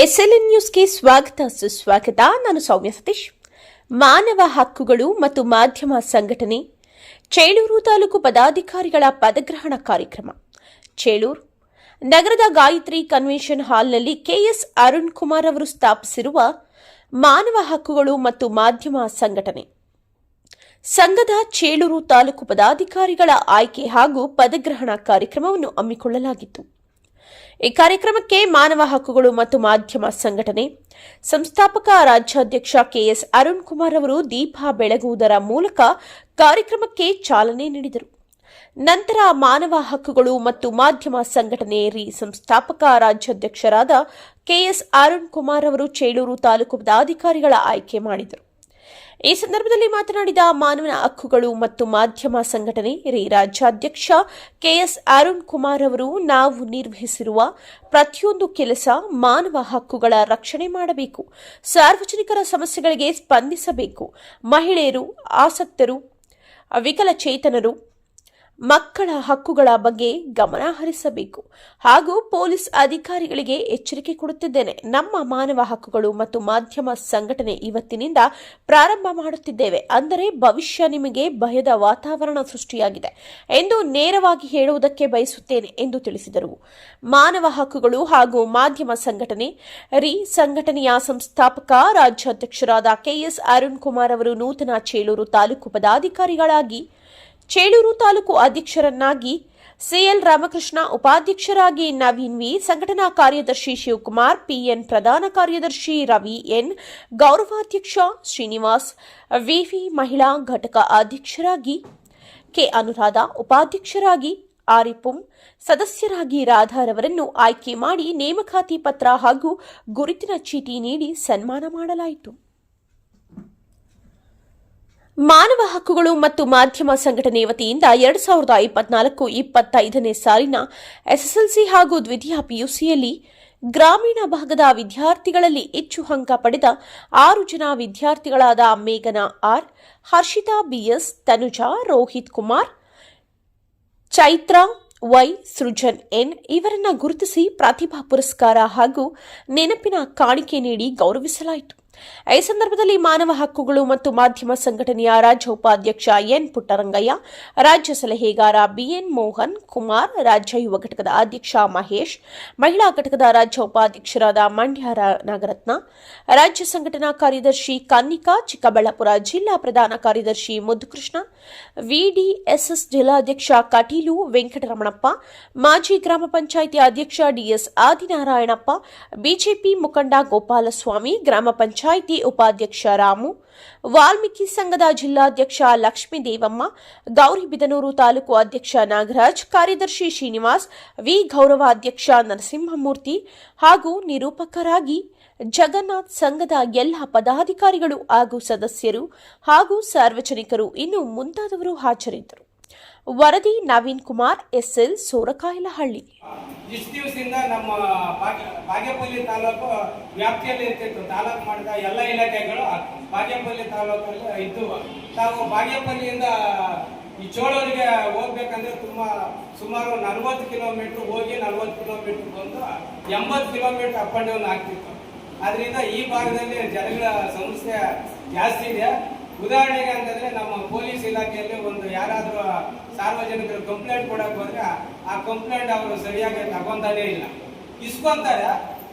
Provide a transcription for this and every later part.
SLN ನ್ಯೂಸ್ಗೆ ಸ್ವಾಗತ ಸುಸ್ವಾಗತ. ನಾನು ಸೌಮ್ಯ ಸತೀಶ್. ಮಾನವ ಹಕ್ಕುಗಳು ಮತ್ತು ಮಾಧ್ಯಮ ಸಂಘಟನೆ ಚೇಳೂರು ತಾಲೂಕು ಪದಾಧಿಕಾರಿಗಳ ಪದಗ್ರಹಣ ಕಾರ್ಯಕ್ರಮ. ಚೇಳೂರು ನಗರದ ಗಾಯತ್ರಿ ಕನ್ವೆನ್ಷನ್ ಹಾಲ್ನಲ್ಲಿ ಕೆಎಸ್ ಅರುಣ್ ಕುಮಾರ್ ಅವರು ಸ್ಥಾಪಿಸಿರುವ ಮಾನವ ಹಕ್ಕುಗಳು ಮತ್ತು ಮಾಧ್ಯಮ ಸಂಘಟನೆ ಸಂಘದ ಚೇಳೂರು ತಾಲೂಕು ಪದಾಧಿಕಾರಿಗಳ ಆಯ್ಕೆ ಹಾಗೂ ಪದಗ್ರಹಣ ಕಾರ್ಯಕ್ರಮವನ್ನು ಹಮ್ಮಿಕೊಳ್ಳಲಾಗಿತ್ತು. ಈ ಕಾರ್ಯಕ್ರಮಕ್ಕೆ ಮಾನವ ಹಕ್ಕುಗಳು ಮತ್ತು ಮಾಧ್ಯಮ ಸಂಘಟನೆ ಸಂಸ್ಥಾಪಕ ರಾಜ್ಯಾಧ್ಯಕ್ಷ ಕೆಎಸ್ ಅರುಣ್ ಕುಮಾರ್ ಅವರು ದೀಪ ಬೆಳಗುವುದರ ಮೂಲಕ ಕಾರ್ಯಕ್ರಮಕ್ಕೆ ಚಾಲನೆ ನೀಡಿದರು. ನಂತರ ಮಾನವ ಹಕ್ಕುಗಳು ಮತ್ತು ಮಾಧ್ಯಮ ಸಂಘಟನೆ ಸಂಸ್ಥಾಪಕ ರಾಜ್ಯಾಧ್ಯಕ್ಷರಾದ ಕೆಎಸ್ ಅರುಣ್ ಕುಮಾರ್ ಅವರು ಚೇಳೂರು ತಾಲೂಕು ಪದಾಧಿಕಾರಿಗಳ ಆಯ್ಕೆ ಮಾಡಿದರು. ಈ ಸಂದರ್ಭದಲ್ಲಿ ಮಾತನಾಡಿದ ಮಾನವ ಹಕ್ಕುಗಳು ಮತ್ತು ಮಾಧ್ಯಮ ಸಂಘಟನೆ ರಾಜ್ಯಾಧ್ಯಕ್ಷ ಕೆಎಸ್ ಅರುಣ್ ಕುಮಾರ್ ಅವರು, ನಾವು ನಿರ್ವಹಿಸಿರುವ ಪ್ರತಿಯೊಂದು ಕೆಲಸ ಮಾನವ ಹಕ್ಕುಗಳ ರಕ್ಷಣೆ ಮಾಡಬೇಕು, ಸಾರ್ವಜನಿಕರ ಸಮಸ್ಯೆಗಳಿಗೆ ಸ್ಪಂದಿಸಬೇಕು, ಮಹಿಳೆಯರು, ಆಸಕ್ತರು, ವಿಕಲಚೇತನರು, ಮಕ್ಕಳ ಹಕ್ಕುಗಳ ಬಗ್ಗೆ ಗಮನ ಹರಿಸಬೇಕು ಹಾಗೂ ಪೊಲೀಸ್ ಅಧಿಕಾರಿಗಳಿಗೆ ಎಚ್ಚರಿಕೆ ಕೊಡುತ್ತಿದ್ದೇನೆ. ನಮ್ಮ ಮಾನವ ಹಕ್ಕುಗಳು ಮತ್ತು ಮಾಧ್ಯಮ ಸಂಘಟನೆ ಇವತ್ತಿನಿಂದ ಪ್ರಾರಂಭ ಮಾಡುತ್ತಿದ್ದೇವೆ. ಅಂದರೆ ಭವಿಷ್ಯ ನಿಮಗೆ ಭಯದ ವಾತಾವರಣ ಸೃಷ್ಟಿಯಾಗಿದೆ ಎಂದು ನೇರವಾಗಿ ಹೇಳುವುದಕ್ಕೆ ಬಯಸುತ್ತೇನೆ ಎಂದು ತಿಳಿಸಿದರು. ಮಾನವ ಹಕ್ಕುಗಳು ಹಾಗೂ ಮಾಧ್ಯಮ ಸಂಘಟನೆ ಸಂಘಟನೆಯ ಸಂಸ್ಥಾಪಕ ರಾಜ್ಯಾಧ್ಯಕ್ಷರಾದ ಕೆಎಸ್ ಅರುಣ್ ಕುಮಾರ್ ಅವರು ನೂತನ ಚೇಳೂರು ತಾಲೂಕು ಪದಾಧಿಕಾರಿಗಳಾಗಿ ಚೇಳೂರು ತಾಲೂಕು ಅಧ್ಯಕ್ಷರನ್ನಾಗಿ ಸಿಎಲ್ ರಾಮಕೃಷ್ಣ, ಉಪಾಧ್ಯಕ್ಷರಾಗಿ ನವೀನ್ ವಿ, ಸಂಘಟನಾ ಕಾರ್ಯದರ್ಶಿ ಶಿವಕುಮಾರ್ ಪಿಎನ್, ಪ್ರಧಾನ ಕಾರ್ಯದರ್ಶಿ ರವಿ ಎನ್, ಗೌರವಾಧ್ಯಕ್ಷ ಶ್ರೀನಿವಾಸ್ ವಿವಿ, ಮಹಿಳಾ ಘಟಕ ಅಧ್ಯಕ್ಷರಾಗಿ ಕೆ ಅನುರಾಧ, ಉಪಾಧ್ಯಕ್ಷರಾಗಿ ಆರಿಪುಂ, ಸದಸ್ಯರಾಗಿ ರಾಧಾರವರನ್ನು ಆಯ್ಕೆ ಮಾಡಿ ನೇಮಕಾತಿ ಪತ್ರ ಹಾಗೂ ಗುರುತಿನ ಚೀಟಿ ನೀಡಿ ಸನ್ಮಾನ ಮಾಡಲಾಯಿತು. ಮಾನವ ಹಕ್ಕುಗಳು ಮತ್ತು ಮಾಧ್ಯಮ ಸಂಘಟನೆ ವತಿಯಿಂದ 2024-25ನೇ ಸಾಲಿನ ಎಸ್ಎಸ್ಎಲ್ಸಿ ಹಾಗೂ ದ್ವಿತೀಯ ಪಿಯುಸಿಯಲ್ಲಿ ಗ್ರಾಮೀಣ ಭಾಗದ ವಿದ್ಯಾರ್ಥಿಗಳಲ್ಲಿ ಹೆಚ್ಚು ಅಂಕ ಪಡೆದ 6 ಜನ ವಿದ್ಯಾರ್ಥಿಗಳಾದ ಮೇಘನಾ R, Harshitha BS, Tanuja, Rohith Kumar, Chaithra Y, Srujan N ಇವರನ್ನು ಗುರುತಿಸಿ ಪ್ರತಿಭಾ ಪುರಸ್ಕಾರ ಹಾಗೂ ನೆನಪಿನ ಕಾಣಿಕೆ ನೀಡಿ ಗೌರವಿಸಲಾಯಿತು. ಈ ಸಂದರ್ಭದಲ್ಲಿ ಮಾನವ ಹಕ್ಕುಗಳು ಮತ್ತು ಮಾಧ್ಯಮ ಸಂಘಟನೆಯ ರಾಜ್ಯ ಉಪಾಧ್ಯಕ್ಷ ಎನ್ ಪುಟ್ಟರಂಗಯ್ಯ, ರಾಜ್ಯ ಸಲಹೆಗಾರ ಬಿಎನ್ ಮೋಹನ್ ಕುಮಾರ್, ರಾಜ್ಯ ಯುವ ಘಟಕದ ಅಧ್ಯಕ್ಷ ಮಹೇಶ್, ಮಹಿಳಾ ಘಟಕದ ರಾಜ್ಯ ಉಪಾಧ್ಯಕ್ಷರಾದ ಮಂಡ್ಯ ನಾಗರತ್ನ, ರಾಜ್ಯ ಸಂಘಟನಾ ಕಾರ್ಯದರ್ಶಿ ಕನ್ನಿಕಾ, ಚಿಕ್ಕಬಳ್ಳಾಪುರ ಜಿಲ್ಲಾ ಪ್ರಧಾನ ಕಾರ್ಯದರ್ಶಿ ಮುದ್ದುಕೃಷ್ಣ, ವಿಡಿಎಸ್ಎಸ್ ಜಿಲ್ಲಾಧ್ಯಕ್ಷ ಕಟೀಲು ವೆಂಕಟರಮಣಪ್ಪ, ಮಾಜಿ ಗ್ರಾಮ ಪಂಚಾಯಿತಿ ಅಧ್ಯಕ್ಷ ಡಿಎಸ್ ಆದಿನಾರಾಯಣಪ್ಪ, ಬಿಜೆಪಿ ಮುಖಂಡ ಗೋಪಾಲಸ್ವಾಮಿ, ಗ್ರಾಮ ಪಂಚಾಯಿತಿ ಉಪಾಧ್ಯಕ್ಷ ರಾಮು, ವಾಲ್ಮೀಕಿ ಸಂಘದ ಜಿಲ್ಲಾಧ್ಯಕ್ಷ ಲಕ್ಷ್ಮೀ ದೇವಮ್ಮ, ಗೌರಿಬಿದನೂರು ತಾಲೂಕು ಅಧ್ಯಕ್ಷ ನಾಗರಾಜ್, ಕಾರ್ಯದರ್ಶಿ ಶ್ರೀನಿವಾಸ್ ವಿ, ಗೌರವಾಧ್ಯಕ್ಷ ನರಸಿಂಹಮೂರ್ತಿ ಹಾಗೂ ನಿರೂಪಕರಾಗಿ ಜಗನ್ನಾಥ್, ಸಂಘದ ಎಲ್ಲ ಪದಾಧಿಕಾರಿಗಳು ಹಾಗೂ ಸದಸ್ಯರು ಹಾಗೂ ಸಾರ್ವಜನಿಕರು ಇನ್ನು ಮುಂತಾದವರು ಹಾಜರಿದ್ದರು. ವರದಿ ನವೀನ್ ಕುಮಾರ್, ಎಸ್ಎಲ್, ಸೋರಕಾಯಲಹಳ್ಳಿ. ಇಷ್ಟು ದಿವಸದಿಂದ ನಮ್ಮ ಬಾಗೇಪಲ್ಲಿ ತಾಲೂಕು ವ್ಯಾಪ್ತಿಯಲ್ಲಿ ಇರ್ತಿತ್ತು. ತಾಲೂಕು ಮಾಡಿದ ಎಲ್ಲ ಇಲಾಖೆಗಳು ಬಾಗೇಪಲ್ಲಿ ತಾಲೂಕಲ್ಲಿ ಇದ್ದವು. ತಾವು ಬಾಗೇಪಲ್ಲಿಯಿಂದ ಈ ಚೋಳೂರಿಗೆ ಹೋಗ್ಬೇಕಂದ್ರೆ ಸುಮಾರು 40 ಕಿಲೋಮೀಟರ್ ಹೋಗಿ 40 ಕಿಲೋಮೀಟರ್ ಬಂದು 80 ಕಿಲೋಮೀಟರ್ ಅಪ್ ಅಂಡ್ ಡೌನ್ ಆಗ್ತಿತ್ತು. ಅದರಿಂದ ಈ ಭಾಗದಲ್ಲಿ ಜನಗಳ ಸಮಸ್ಯೆ ಜಾಸ್ತಿ ಇದೆ. ಉದಾಹರಣೆಗೆ ಅಂತಂದ್ರೆ ನಮ್ಮ ಪೊಲೀಸ್ ಇಲಾಖೆಯಲ್ಲಿ ಒಂದು ಯಾರಾದ್ರೂ ಸಾರ್ವಜನಿಕರು ಕಂಪ್ಲೇಂಟ್ ಕೊಡಕ್ ಹೋದ್ರೆ ಆ ಕಂಪ್ಲೇಂಟ್ ಅವರು ಸರಿಯಾಗಿ ತಗೊಂತಾನೇ ಇಲ್ಲ, ಇಸ್ಕೊಂತಾರೆ.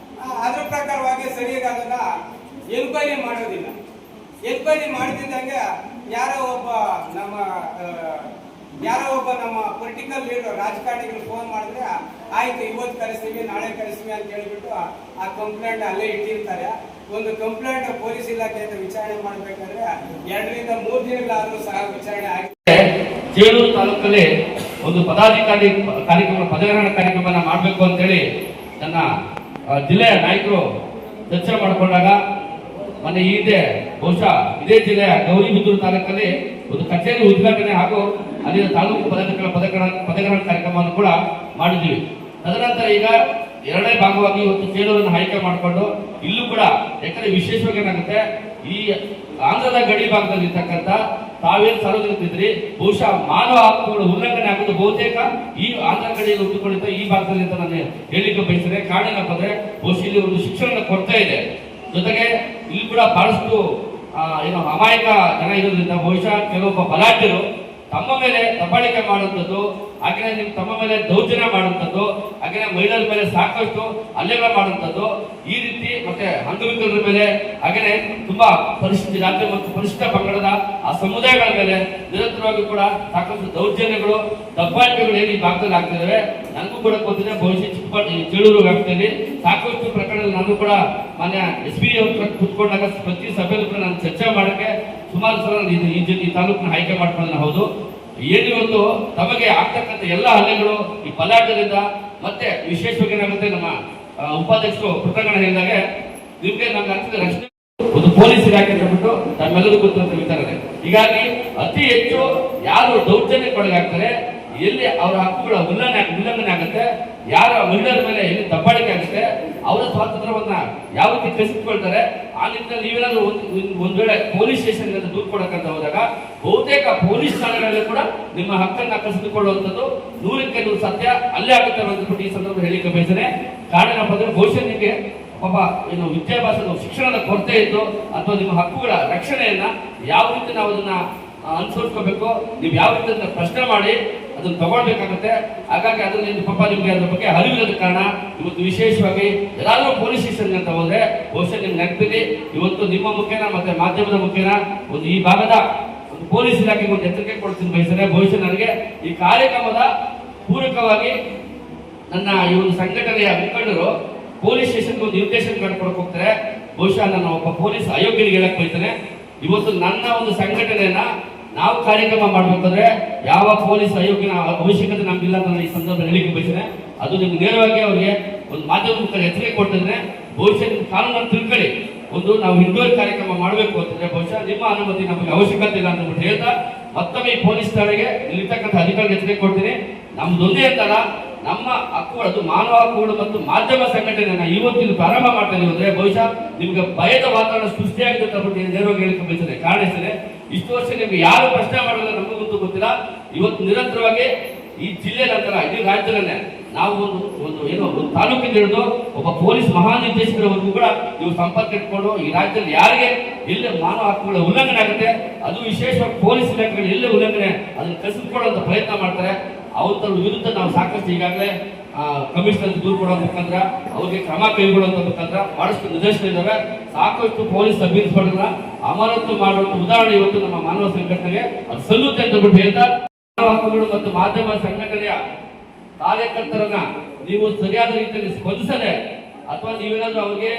ಅದ್ರ ಪ್ರಕಾರವಾಗಿ ಸರಿಯಾಗಿ ಅದನ್ನ ಎನ್ಕ್ವೈರಿ ಮಾಡೋದಿಲ್ಲ. ಎನ್ಕ್ವೈರಿ ಮಾಡ್ತಿದ್ದಂಗೆ ಯಾರೋ ಒಬ್ಬ ನಮ್ಮ ಪೊಲಿಟಿಕಲ್ ಲೀಡರ್ ರಾಜಕಾರಣಿಗಳು ಫೋನ್ ಮಾಡಿದ್ರೆ ಆಯ್ತು ಇವತ್ತು ಕಳಿಸ್ತೀವಿ ನಾಳೆ ಕಳಿಸ್ತೀವಿ ಅಂತ ಹೇಳ್ಬಿಟ್ಟು ಆ ಕಂಪ್ಲೇಂಟ್ ಅಲ್ಲೇ ಇಟ್ಟಿರ್ತಾರೆ. ಒಂದು ಕಂಪ್ಲೇಂಟ್ ಪೊಲೀಸ್ ಇಲಾಖೆಯಿಂದ ವಿಚಾರಣೆ ಮಾಡಬೇಕಾದ್ರೆ 2 ರಿಂದ 3 ದಿನಗಳಾದ್ರೂ ಸಹ ವಿಚಾರಣೆ ಆಗಿದೆ. ಚೇಳೂರು ತಾಲೂಕಲ್ಲಿ ಒಂದು ಪದಾಧಿಕಾರಿ ಕಾರ್ಯಕ್ರಮ ಪದಗ್ರಹಣ ಕಾರ್ಯಕ್ರಮ ಮಾಡಬೇಕು ಅಂತೇಳಿ ನನ್ನ ಜಿಲ್ಲೆಯ ನಾಯಕರು ಚರ್ಚೆ ಮಾಡಿಕೊಂಡಾಗ ಮೊನ್ನೆ ಇದೆ ಬಹುಶಃ ಇದೇ ಜಿಲ್ಲೆಯ ಗೌರಿಬಿದನೂರು ತಾಲೂಕಲ್ಲಿ ಒಂದು ಕಚೇರಿ ಉದ್ಘಾಟನೆ ಹಾಗೂ ಅಲ್ಲಿನ ತಾಲೂಕು ಪದಗ್ರಹಣ ಕಾರ್ಯಕ್ರಮವನ್ನು ಕೂಡ ಮಾಡಿದ್ವಿ. ತದನಂತರ ಈಗ 2ನೇ ಭಾಗವಾಗಿ ಇವತ್ತು ಚೇಳೂರನ್ನು ಆಯ್ಕೆ ಮಾಡಿಕೊಂಡು ಇಲ್ಲೂ ಕೂಡ ಯಾಕಂದ್ರೆ ವಿಶೇಷವಾಗಿ ಏನಾಗುತ್ತೆ, ಈ ಆಂಧ್ರದ ಗಡಿ ಭಾಗದಲ್ಲಿ ಇರ್ತಕ್ಕಂಥ ತಾವೇನು ಸಾರ್ವಜನಿಕರಿದ್ರಿ, ಬಹುಶಃ ಮಾನವ ಹಕ್ಕುಗಳ ಉಲ್ಲಂಘನೆ ಆಗೋದು ಬಹುತೇಕ ಈ ಆಂಧ್ರ ಕಡೆಯಲ್ಲಿ ಹುಟ್ಟಿಕೊಂಡಿದ್ದ ಈ ಭಾಗದಲ್ಲಿ ಅಂತ ನಾನು ಹೇಳಿಕೆ ಬಯಸಿದೆ. ಕಾರಣ ಏನಪ್ಪ ಅಂದ್ರೆ ಬಹುಶಃ ಇಲ್ಲಿ ಒಂದು ಶಿಕ್ಷಣದ ಕೊರತೆ ಇದೆ. ಜೊತೆಗೆ ಇಲ್ಲಿ ಕೂಡ ಬಹಳಷ್ಟು ಏನು ಅಮಾಯಕ ಜನ ಇರೋದ್ರಿಂದ ಬಹುಶಃ ಕೆಲವೊಬ್ಬ ಬಲಾಢ್ಯರು ತಮ್ಮ ಮೇಲೆ ದಬ್ಬಾಳಿಕೆ ಮಾಡುವಂಥದ್ದು, ಹಾಗೆ ತಮ್ಮ ಮೇಲೆ ದೌರ್ಜನ್ಯ ಮಾಡುವಂಥದ್ದು, ಹಾಗೆ ಮಹಿಳೆಯರ ಮೇಲೆ ಸಾಕಷ್ಟು ಹಲ್ಲೆಗಳ ಮಾಡುವಂಥದ್ದು, ಈ ರೀತಿ ಮತ್ತೆ ಅಂಗವಿಕಲರ ಮೇಲೆ, ಹಾಗೆ ತುಂಬಾ ಪರಿಶಿಷ್ಟ ಜಾತಿ ಮತ್ತು ಪರಿಶಿಷ್ಟ ಪಂಗಡದ ಆ ಸಮುದಾಯಗಳ ಮೇಲೆ ನಿರಂತರವಾಗಿ ಕೂಡ ಸಾಕಷ್ಟು ದೌರ್ಜನ್ಯಗಳು, ದಬ್ಬಾಳಿಕೆಗಳು ಏನು ಈ ಭಾಗದಲ್ಲಿ ಆಗ್ತಿದ್ದಾವೆ. ನನಗೂ ಕೂಡ ಗೊತ್ತಿದೆ, ಬಹುಶಃ ಚೇಳೂರು ವ್ಯಾಪ್ತಿಯಲ್ಲಿ ಸಾಕಷ್ಟು ಪ್ರಕರಣದಲ್ಲಿ ನಾನು ಕೂಡ ಮಾನ್ಯ SP ಅವ್ರ ಕೂತ್ಕೊಂಡಾಗ ಪ್ರತಿ ಸಭೆಯಲ್ಲೂ ಕೂಡ ನಾನು ಚರ್ಚೆ ಮಾಡೋಕ್ಕೆ ಸುಮಾರು ಸಲ ಈ ತಾಲೂಕಿನ ಆಯ್ಕೆ ಮಾಡ್ಕೊಳ್ಳೋಣ. ಹೌದು, ಏನಿವತ್ತು ತಮಗೆ ಆಗ್ತಕ್ಕಂಥ ಎಲ್ಲ ಹಲ್ಲೆಗಳು ಈ ಬಲಾಢ್ಯರಿಂದ, ಮತ್ತೆ ವಿಶೇಷವಾಗಿ ಏನಾಗುತ್ತೆ ನಮ್ಮ ಉಪಾಧ್ಯಕ್ಷರು ಕೃತಜ್ಞ ಹೇಳಿದಾಗ ನಿಮ್ಗೆ ನಮ್ಗೆ ಅನ್ಸಿದ ರಕ್ಷಣೆ ಒಂದು ಪೊಲೀಸ್ ಇಲಾಖೆ ಅಂತ ಬಿಟ್ಟು ತಮ್ಮೆಲ್ಲರೂ ಗೊತ್ತಿರುವಂತ ವಿಚಾರ ಇದೆ. ಹೀಗಾಗಿ ಅತಿ ಹೆಚ್ಚು ಯಾರು ದೌರ್ಜನ್ಯಕ್ಕೊಳಗಾಗ್ತಾರೆ, ಎಲ್ಲಿ ಅವರ ಹಕ್ಕುಗಳ ಉಲ್ಲಂಘನೆ ಆಗುತ್ತೆ, ಯಾರ ಮಹಿಳೆಯರ ಮೇಲೆ ಎಲ್ಲಿ ದಬ್ಬಾಳಿಕೆ ಆಗುತ್ತೆ, ಅವರ ಸ್ವಾತಂತ್ರ್ಯವನ್ನ ಯಾವ ರೀತಿ ಕಸಿದುಕೊಳ್ತಾರೆ, ಆ ನಿಟ್ಟಿನಲ್ಲಿ ನೀವೇನಾದ್ರೂ ಒಂದ್ ವೇಳೆ ಪೊಲೀಸ್ ಸ್ಟೇಷನ್ ದೂರು ಕೊಡಕ್ಕಂತ ಹೋದಾಗ ಬಹುತೇಕ ಪೊಲೀಸ್ ಠಾಣೆಗಳಲ್ಲಿ ಕೂಡ ನಿಮ್ಮ ಹಕ್ಕನ್ನ ಕಸಿದುಕೊಳ್ಳುವಂಥದ್ದು 100% ಸತ್ಯ ಅಲ್ಲೇ ಆಗುತ್ತೆ ಅಂದ್ಬಿಟ್ಟು ಈ ಸಂದರ್ಭ ಹೇಳಿಕೆ ಬಯಸ್ತೇನೆ. ಕಾರಣ ಏನಪ್ಪ ಅಂದ್ರೆ ಬಹುಶಃ ನಿಮಗೆ ಪಾಪ ಏನು ವಿದ್ಯಾಭ್ಯಾಸದ ಶಿಕ್ಷಣದ ಕೊರತೆ ಇತ್ತು, ಅಥವಾ ನಿಮ್ಮ ಹಕ್ಕುಗಳ ರಕ್ಷಣೆಯನ್ನ ಯಾವ ರೀತಿ ನಾವು ಅದನ್ನ ಅನುಸರಿಸ್ಕೋಬೇಕು, ನೀವು ಯಾವ ರೀತಿ ಅದನ್ನ ಪ್ರಶ್ನೆ ಮಾಡಿ ಅದನ್ನ ತಗೊಳ್ಬೇಕಾಗುತ್ತೆ. ಹಾಗಾಗಿ ಅದನ್ನ ಪಾಪ ನಿಮ್ಗೆ ಅದ್ರ ಬಗ್ಗೆ ಅರಿವಿಲ್ಲದ ಕಾರಣ ಇವತ್ತು ವಿಶೇಷವಾಗಿ ಎಲ್ಲಾದ್ರೂ ಪೊಲೀಸ್ ಸ್ಟೇಷನ್ ಅಂತ ಹೋದ್ರೆ ಬಹುಶಃ ನಿಮ್ಗೆ ನೆನಪಿದೆ, ಇವತ್ತು ನಿಮ್ಮ ಮುಖೇನ ಮತ್ತೆ ಮಾಧ್ಯಮದ ಮುಖೇನ ಒಂದು ಈ ಭಾಗದ ಒಂದು ಪೊಲೀಸ್ ಇಲಾಖೆಗೆ ಒಂದು ಎಚ್ಚರಿಕೆ ಕೊಡ್ತೀನಿ ಬಯಸಿದ್ರೆ, ಬಹುಶಃ ನನಗೆ ಈ ಕಾರ್ಯಕ್ರಮದ ಪೂರಕವಾಗಿ ನನ್ನ ಈ ಒಂದು ಸಂಘಟನೆಯ ಮುಖಂಡರು ಪೊಲೀಸ್ ಸ್ಟೇಷನ್ಗೆ ಒಂದು ಇನ್ವಿಟೇಷನ್ ಕಾರ್ಡ್ ಕೊಡಕ್ಕೆ ಹೋಗ್ತಾರೆ. ಬಹುಶಃ ನಾನು ಒಬ್ಬ ಪೊಲೀಸ್ ಆಯೋಗ್ಯನಿಗೆ ಹೇಳಕ್ ಬಯಸ್ತೇನೆ, ಇವತ್ತು ನನ್ನ ಒಂದು ಸಂಘಟನೆಯನ್ನ ನಾವು ಕಾರ್ಯಕ್ರಮ ಮಾಡ್ಬೇಕಾದ್ರೆ ಯಾವ ಪೊಲೀಸ್ ಆಯೋಗ್ಯನ ಅವಶ್ಯಕತೆ ನಮ್ಗಿಲ್ಲ ಅಂತ ಈ ಸಂದರ್ಭ ಹೇಳಿಕೆ ಬಯಸ್ತೇನೆ. ಅದು ನಿಮ್ಗೆ ನೇರವಾಗಿ ಅವರಿಗೆ ಒಂದು ಮಾಧ್ಯಮದ ಮುಖಾಂತರ ಎಚ್ಚರಿಕೆ ಕೊಡ್ತಿದ್ರೆ, ಬಹುಶಃ ನಿಮ್ಮ ಕಾನೂನನ್ನು ತಿಳ್ಕೊಳ್ಳಿ. ಒಂದು ನಾವು ಇಂಡೋರ್ ಕಾರ್ಯಕ್ರಮ ಮಾಡಬೇಕು ಅಂತಂದ್ರೆ ಬಹುಶಃ ನಿಮ್ಮ ಅನುಮತಿ ನಮಗೆ ಅವಶ್ಯಕತೆ ಇಲ್ಲ ಅಂತ ಹೇಳ್ತಾ ಮತ್ತೊಮ್ಮೆ ಈ ಪೊಲೀಸ್ ಠಾಣೆಗೆ ಇಲ್ಲಿರ್ತಕ್ಕಂಥ ಅಧಿಕಾರಿಗೆ ಎಚ್ಚರಿಕೆ ಕೊಡ್ತೀನಿ. ನಮ್ದೊಂದೇ ಅಂತಲ್ಲ, ನಮ್ಮ ಹಕ್ಕುಗಳು, ಅದು ಮಾನವ ಹಕ್ಕುಗಳು ಮತ್ತು ಮಾಧ್ಯಮ ಸಂಘಟನೆಯನ್ನ ಇವತ್ತು ಪ್ರಾರಂಭ ಮಾಡ್ತಾ ಇದೀವಿ ಅಂದ್ರೆ ಬಹುಶಃ ನಿಮ್ಗೆ ಭಯದ ವಾತಾವರಣ ಸೃಷ್ಟಿಯಾಗಿದೆ ಅಂತ ನೇರವಾಗಿ ಹೇಳಿಕೆ ಬಯಸಿದೆ. ಕಾರಣ ಇಷ್ಟೇ, ಇಷ್ಟು ವರ್ಷ ನಿಮ್ಗೆ ಯಾರು ಪ್ರಶ್ನೆ ಮಾಡೋಲ್ಲ, ನಮಗಂತೂ ಗೊತ್ತಿಲ್ಲ. ಇವತ್ತು ನಿರಂತರವಾಗಿ ಈ ಜಿಲ್ಲೆಯಲ್ಲಿ ಅಂತಲ್ಲ ಇಡೀ ರಾಜ್ಯದಲ್ಲೇ ನಾವು ಒಂದು ತಾಲೂಕಿಂದ ಹಿಡಿದು ಒಬ್ಬ ಪೊಲೀಸ್ ಮಹಾನಿರ್ದೇಶಕರವರೆಗೂ ಕೂಡ ನೀವು ಸಂಪರ್ಕ ಇಟ್ಕೊಂಡು ಈ ರಾಜ್ಯದಲ್ಲಿ ಯಾರಿಗೆ ಎಲ್ಲೇ ಮಾನವ ಹಕ್ಕುಗಳ ಉಲ್ಲಂಘನೆ ಆಗುತ್ತೆ, ಅದು ವಿಶೇಷವಾಗಿ ಪೊಲೀಸ್ ಇಲಾಖೆಗಳು ಎಲ್ಲೇ ಉಲ್ಲಂಘನೆ ಅದನ್ನು ಕಸಿದುಕೊಳ್ಳುವಂತ ಪ್ರಯತ್ನ ಮಾಡ್ತಾರೆ. ಅವ್ರ ವಿರುದ್ಧ ನಾವು ಸಾಕಷ್ಟು ಈಗಾಗಲೇ ಕಮಿಷನರ್ ದೂರು ಕೊಡೋ ಮುಖಾಂತರ ಅವ್ರಿಗೆ ಕ್ರಮ ಕೈಗೊಳ್ಳುವಂತ ಮುಖಾಂತರ ಬಹಳಷ್ಟು ನಿದರ್ಶನ ಇದ್ದಾವೆ. ಸಾಕಷ್ಟು ಪೊಲೀಸ್ ಅಭ್ಯರ್ಥಿಗಳನ್ನ ಅಮಾನತು ಮಾಡುವಂತ ಉದಾಹರಣೆ ಇವತ್ತು ನಮ್ಮ ಮಾನವ ಸಂಘಟನೆಗೆ ಅದು ಸಲ್ಲುತ್ತೆ ಅಂತ ಬಿಟ್ಟು ಹೇಳ್ತಾ, ಮಾನವ ಹಕ್ಕುಗಳು ಮತ್ತು ಮಾಧ್ಯಮ ಸಂಘಟನೆಯ ಕಾರ್ಯಕರ್ತರನ್ನ ನೀವು ಸರಿಯಾದ ರೀತಿಯಲ್ಲಿ ಸ್ಪಂದಿಸದೆ ಅಥವಾ ನೀವೇನಾದ್ರೂ ಅವ್ರಿಗೆ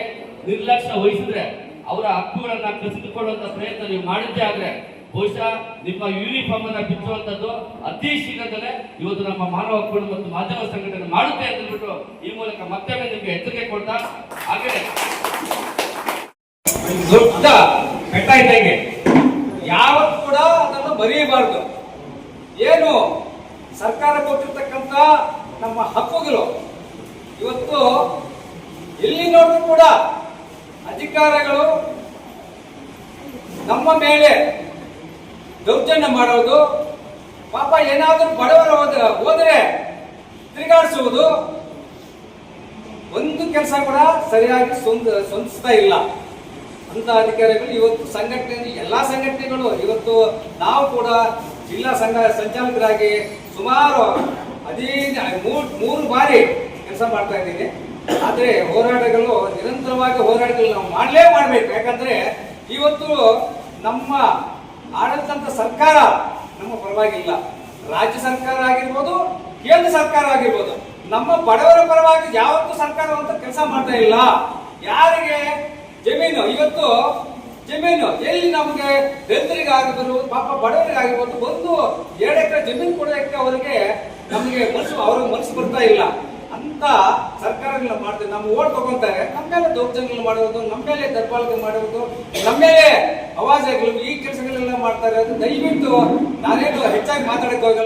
ನಿರ್ಲಕ್ಷ್ಯ ವಹಿಸಿದ್ರೆ ಅವರ ಹಕ್ಕುಗಳನ್ನ ಕಸಿದುಕೊಳ್ಳುವಂತ ಪ್ರಯತ್ನ ನೀವು ಮಾಡಿದ್ದೇ ಆದ್ರೆ ಬಹುಶಃ ನಿಮ್ಮ ಯೂನಿಫಾರ್ಮ್ ಅನ್ನ ಬಿಚ್ಚುವಂತದ್ದು ಅತಿ ಶೀಘ್ರದಲ್ಲೇ ಇವತ್ತು ನಮ್ಮ ಮಾನವ ಹಕ್ಕುಗಳು ಮತ್ತು ಮಾಧ್ಯಮ ಸಂಘಟನೆ ಮಾಡುತ್ತೆ ಅಂತ ಹೇಳ್ಬಿಟ್ಟು ಈ ಮೂಲಕ ಮತ್ತೊಮ್ಮೆ ನಿಮ್ಗೆ ಎಚ್ಚರಿಕೆ ಕೊಡ್ತಾ, ಹಾಗೆ ದೊಡ್ಡ ಬೆಟ್ಟ ಇದ್ದಂಗೆ ಯಾವತ್ತು ಕೂಡ ಅದನ್ನು ಮರೆಯಬಾರದು. ಏನು ಸರ್ಕಾರ ಕೊಟ್ಟಿರ್ತಕ್ಕಂಥ ನಮ್ಮ ಹಕ್ಕುಗಳು ಇವತ್ತು ಎಲ್ಲಿ ನೋಡಿದ್ರು ಕೂಡ ಅಧಿಕಾರಿಗಳು ನಮ್ಮ ಮೇಲೆ ದೌರ್ಜನ್ಯ ಮಾಡೋದು, ಪಾಪ ಏನಾದರೂ ಬಡವರ ಹೋದರೆ ತಿರುಗಾಡಿಸುವುದು, ಒಂದು ಕೆಲಸ ಕೂಡ ಸರಿಯಾಗಿ ಸ್ಪಂದಿಸ್ತಾ ಇಲ್ಲ ಅಂತ ಅಧಿಕಾರಿಗಳು ಇವತ್ತು ಸಂಘಟನೆ, ಎಲ್ಲಾ ಸಂಘಟನೆಗಳು ಇವತ್ತು ನಾವು ಕೂಡ ಜಿಲ್ಲಾ ಸಂಚಾಲಕರಾಗಿ ಸುಮಾರು 3 ಬಾರಿ ಕೆಲಸ ಮಾಡ್ತಾ ಇದ್ದೀನಿ. ಆದ್ರೆ ಹೋರಾಟಗಳು ನಿರಂತರವಾಗಿ ಹೋರಾಟಗಳು ನಾವು ಮಾಡಬೇಕು. ಯಾಕಂದ್ರೆ ಇವತ್ತು ನಮ್ಮ ಆಡಳಿತ ಸರ್ಕಾರ ನಮ್ಮ ಪರವಾಗಿಲ್ಲ, ರಾಜ್ಯ ಸರ್ಕಾರ ಆಗಿರ್ಬೋದು, ಕೇಂದ್ರ ಸರ್ಕಾರ ಆಗಿರ್ಬೋದು, ನಮ್ಮ ಬಡವರ ಪರವಾಗಿ ಯಾವತ್ತೂ ಸರ್ಕಾರ ಅಂತ ಕೆಲಸ ಮಾಡ್ತಾ ಇಲ್ಲ. ಯಾರಿಗೆ ಜಮೀನು ಇವತ್ತು ಜಮೀನು ಎಲ್ಲಿ ನಮಗೆ ದಲಿತರಿಗಾಗಿರ್ಬೋದು, ಪಾಪ ಬಡವರಿಗಾಗಿರ್ಬೋದು, 1-2 ಎಕರೆ ಜಮೀನು ಕೊಡೋದಕ್ಕೆ ಅವರಿಗೆ ಅವ್ರಿಗೆ ಮನಸ್ಸು ಬರ್ತಾ ಇಲ್ಲ ಅಂತ ಸರ್ಕಾರಗಳನ್ನ ಮಾಡ್ತಾರೆ. ನಮ್ಮ ಓಟ್ ತಗೊಂತಾರೆ, ನಮ್ಮ ಮೇಲೆ ದೌರ್ಜನ್ಯ ಮಾಡುವುದು, ನಮ್ಮ ಮೇಲೆ ದರ್ಬಾಳಿಕೆ ಮಾಡುವುದು, ನಮ್ಮ ಮೇಲೆ ಅವಾಜಗಳು, ಈ ಕೆಲಸಗಳೆಲ್ಲ ಮಾಡ್ತಾರೆ. ಅದು ದಯವಿಟ್ಟು ನಾನೇನು ಹೆಚ್ಚಾಗಿ ಮಾತಾಡಕ್ಕೆ ಹೋಗಲ್ಲ.